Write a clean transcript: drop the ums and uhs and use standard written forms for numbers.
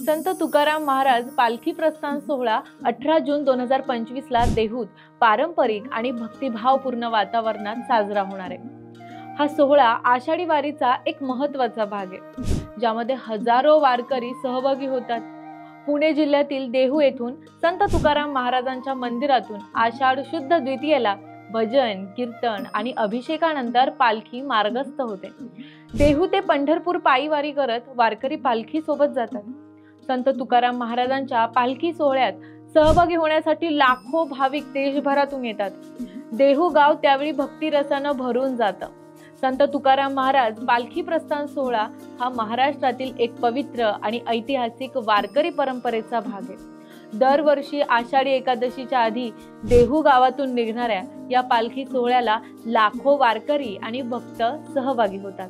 संत तुकाराम महाराज पालखी प्रस्थान सोहळा 18 जून 2025 ला देहूत पारंपरिक आणि भक्तिभावपूर्ण वातावरणात साजरा होणार आहे। हा सोहळा आषाढी वारीचा एक महत्त्वाचा भाग आहे, ज्यामध्ये हजारो वारकरी सहभागी होतात। पुणे जिल्ह्यातील देहू येथून संत तुकाराम महाराजांच्या मंदिरातून आषाढ शुद्ध द्वितीयेला भजन, कीर्तन आणि अभिषेकानंतर पालखी मार्गस्थ होते। देहू ते पंढरपूर पायी वारी करत वारकरी पालखी सोबत जातात। संत तुकाराम महाराजांच्या पालखी सोहळ्यात सहभागी होण्यासाठी लाखो भाविक देशभरातून येतात। देहू गाव त्यावेळी भक्तिरसानं भरून जातं। संत तुकाराम महाराज पालखी प्रस्थान सोहळा हा महाराष्ट्रातील एक पवित्र आणि ऐतिहासिक वारकरी परंपरेचा भाग आहे। दरवर्षी आषाढी एकादशीच्या आधी देहू गावातून निघणाऱ्या या पालखी सोहळ्याला लाखो वारकरी आणि भक्त सहभागी होतात।